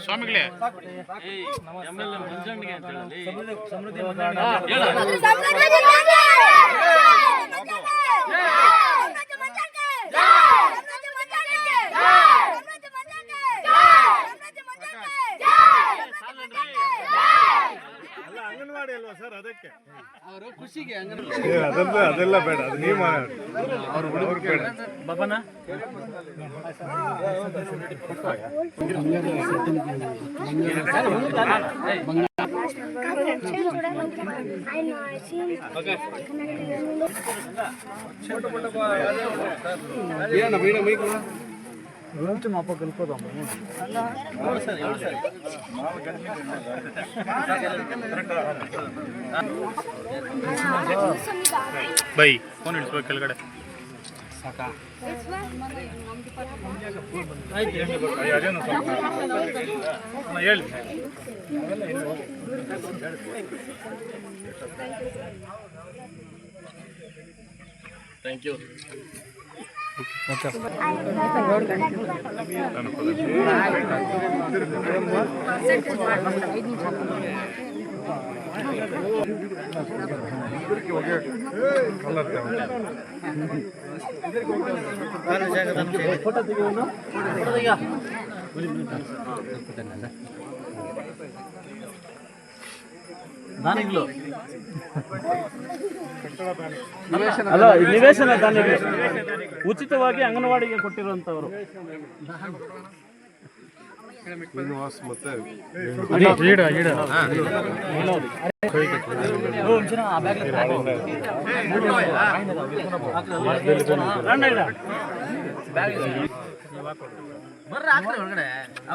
ಸ್ವಾಮಿಗಳೇ ಅಂಗನವಾಡಿ ಅಲ್ವಾ ಸರ್, ಅದಕ್ಕೆ ಅವರು ಖುಷಿಗೆ ಅದೆಲ್ಲ ಬೇಡ, ಅದು ನೀವು ಅವ್ರು ಬೇಡ ಬಾಬನ ಮಾಪ ಕಲ್ಪೋದಮ್ಮ ಬೈ ಫೋನ್ ಇಳಿಸ್ಬೇಕು ಕೆಳಗಡೆ ಸಾಕಾ ಹೇಳಿ ಥ್ಯಾಂಕ್ ಯು. ದಾನಿಗಳು ಅಲ್ಲ, ನಿವೇಶನ ದಾನಿಗಳು ಉಚಿತವಾಗಿ ಅಂಗನವಾಡಿಗೆ ಕೊಟ್ಟಿರುವಂತವರು. ಶ್ರೀನಿವಾಸ್ ಮತ್ತೆ ಬರ್ರಿ ಹಾಕ್ರಿ ಹೊರಗಡೆ ಆಗುತ್ತೆ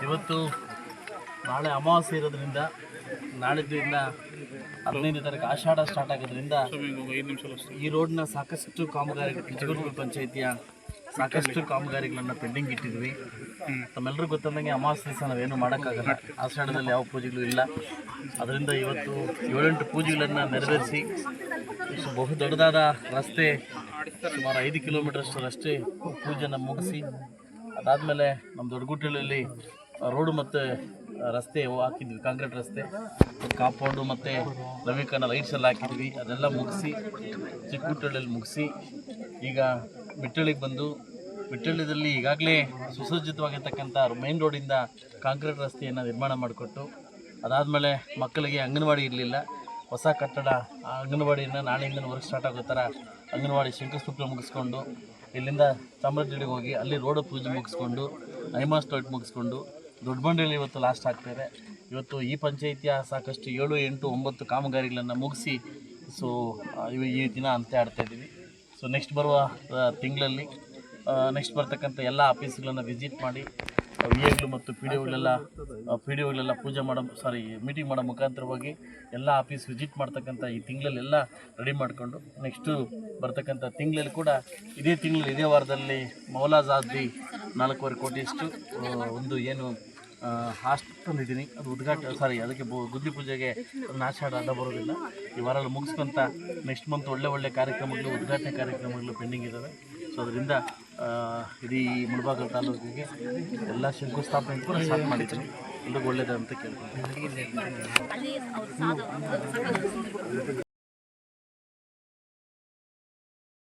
ಇವತ್ತು ನಾಳೆ ಅಮಾವಾಸ್ಯೆ ಇರೋದ್ರಿಂದ ನಾಳಿದ್ದಿಂದ 15ನೇ ತಾರೀಕು ಆಷಾಢ ಸ್ಟಾರ್ಟ್ ಆಗೋದ್ರಿಂದ ಈ ರೋಡ್ನ ಸಾಕಷ್ಟು ಕಾಮಗಾರಿ ಚಿಗುರು ಪಂಚಾಯಿತಿಯ ಸಾಕಷ್ಟು ಕಾಮಗಾರಿಗಳನ್ನು ಪೆಂಡಿಂಗ್ ಇಟ್ಟಿದ್ವಿ. ತಮ್ಮೆಲ್ಲರಿಗೂ ಗೊತ್ತಂದಂಗೆ ಅಮಾವಾಸ್ಯೆ ದಿವಸ ನಾವೇನು ಮಾಡೋಕ್ಕಾಗಲ್ಲ, ಆಷಾಢದಲ್ಲಿ ಯಾವ ಪೂಜೆಗಳು ಇಲ್ಲ. ಅದರಿಂದ ಇವತ್ತು 7-8 ಪೂಜೆಗಳನ್ನು ನೆರವೇರಿಸಿ ಬಹು ದೊಡ್ಡದಾದ ರಸ್ತೆ ಸುಮಾರು 5 ಕಿಲೋಮೀಟರ್ಷ್ಟು ರಸ್ತೆ ಪೂಜೆನ ಮುಗಿಸಿ ಅದಾದಮೇಲೆ ನಮ್ಮ ದೊಡ್ಡಗುಟ್ಟಳ್ಳಿಯಲ್ಲಿ ರೋಡು ಮತ್ತು ರಸ್ತೆ ಹಾಕಿದ್ವಿ, ಕಾಂಕ್ರೀಟ್ ರಸ್ತೆ, ಕಾಂಪೌಂಡು ಮತ್ತು ನವೀಕರಣ ಲೈಟ್ಸ್ ಎಲ್ಲ ಹಾಕಿದ್ವಿ. ಅದೆಲ್ಲ ಮುಗಿಸಿ ಚಿಕ್ಕಗುಟ್ಟಳ್ಳಿಯಲ್ಲಿ ಮುಗಿಸಿ ಈಗ ಬಿಟ್ಟಳ್ಳಿಗೆ ಬಂದು ಬಿಟ್ಟಳ್ಳಿದಲ್ಲಿ ಈಗಾಗಲೇ ಸುಸಜ್ಜಿತವಾಗಿರ್ತಕ್ಕಂಥ ಮೇನ್ ರೋಡಿಂದ ಕಾಂಕ್ರೀಟ್ ರಸ್ತೆಯನ್ನು ನಿರ್ಮಾಣ ಮಾಡಿಕೊಟ್ಟು ಅದಾದಮೇಲೆ ಮಕ್ಕಳಿಗೆ ಅಂಗನವಾಡಿ ಇರಲಿಲ್ಲ, ಹೊಸ ಕಟ್ಟಡ ಅಂಗನವಾಡಿಯನ್ನು ನಾಳೆಯಿಂದ ವರ್ಕ್ ಸ್ಟಾರ್ಟ್ ಆಗೋ ಥರ ಅಂಗನವಾಡಿ ಶಂಕುಸ್ಥಾಪನೆ ಮುಗಿಸ್ಕೊಂಡು ಇಲ್ಲಿಂದ ಚಾಮರಾಜನಗರಕ್ಕೆ ಹೋಗಿ ಅಲ್ಲಿ ರೋಡ್ ಪೂಜೆ ಮುಗಿಸ್ಕೊಂಡು ನೈಮಾ ಸ್ಟಾರ್ಟ್ ಮುಗಿಸ್ಕೊಂಡು ದೊಡ್ಡಬಂಡೆಯಲ್ಲಿ ಇವತ್ತು ಲಾಸ್ಟ್ ಆಗ್ತಾಯಿದೆ. ಇವತ್ತು ಈ ಪಂಚಾಯಿತಿಯ ಸಾಕಷ್ಟು 7, 8, 9 ಕಾಮಗಾರಿಗಳನ್ನು ಮುಗಿಸಿ ಈ ದಿನ ಅಂತ್ಯ ಆಡ್ತಾಯಿದ್ದೀವಿ. ನೆಕ್ಸ್ಟ್ ಬರುವ ತಿಂಗಳಲ್ಲಿ ನೆಕ್ಸ್ಟ್ ಬರ್ತಕ್ಕಂಥ ಎಲ್ಲ ಆಫೀಸ್ಗಳನ್ನು ವಿಸಿಟ್ ಮಾಡಿ ವಿಎಗಳು ಮತ್ತು ಪಿ ಡಿ ಒಗಳೆಲ್ಲ ಮೀಟಿಂಗ್ ಮಾಡೋ ಮುಖಾಂತರವಾಗಿ ಎಲ್ಲ ಆಫೀಸ್ ವಿಸಿಟ್ ಮಾಡ್ತಕ್ಕಂಥ ಈ ತಿಂಗಳಲ್ಲೆಲ್ಲ ರೆಡಿ ಮಾಡಿಕೊಂಡು ನೆಕ್ಸ್ಟು ಬರ್ತಕ್ಕಂಥ ತಿಂಗಳಲ್ಲಿ ಕೂಡ ಇದೇ ವಾರದಲ್ಲಿ ಮೌಲಾಜಾದಿ 4.25 ಕೋಟಿಯಷ್ಟು ಒಂದು ಏನು ಹಾಸ್ಟೆಲ್ ತಂದಿದ್ದೀನಿ, ಅದು ಅದಕ್ಕೆ ಗುದ್ದಿ ಪೂಜೆಗೆ ಆಷಾಢ ಅಡ್ಡ ಬರೋದಿಲ್ಲ. ಈ ವಾರಲ್ಲಿ ಮುಗಿಸ್ಕೊಂತ ನೆಕ್ಸ್ಟ್ ಮಂತ್ ಒಳ್ಳೆ ಕಾರ್ಯಕ್ರಮಗಳು, ಉದ್ಘಾಟನೆ ಕಾರ್ಯಕ್ರಮಗಳು ಪೆಂಡಿಂಗ್ ಇದ್ದಾವೆ. ಅದರಿಂದ ಇಡೀ ಮುಳಬಾಗಿಲು ತಾಲೂಕಿಗೆ ಎಲ್ಲ ಶಂಕುಸ್ಥಾಪನೆ ಕೂಡ ಸ್ಟಾರ್ಟ್ ಮಾಡಿದ್ದೀನಿ. ಎಲ್ರಿಗೂ ಒಳ್ಳೆಯದಂತ ಕೇಳ್ತೀನಿ.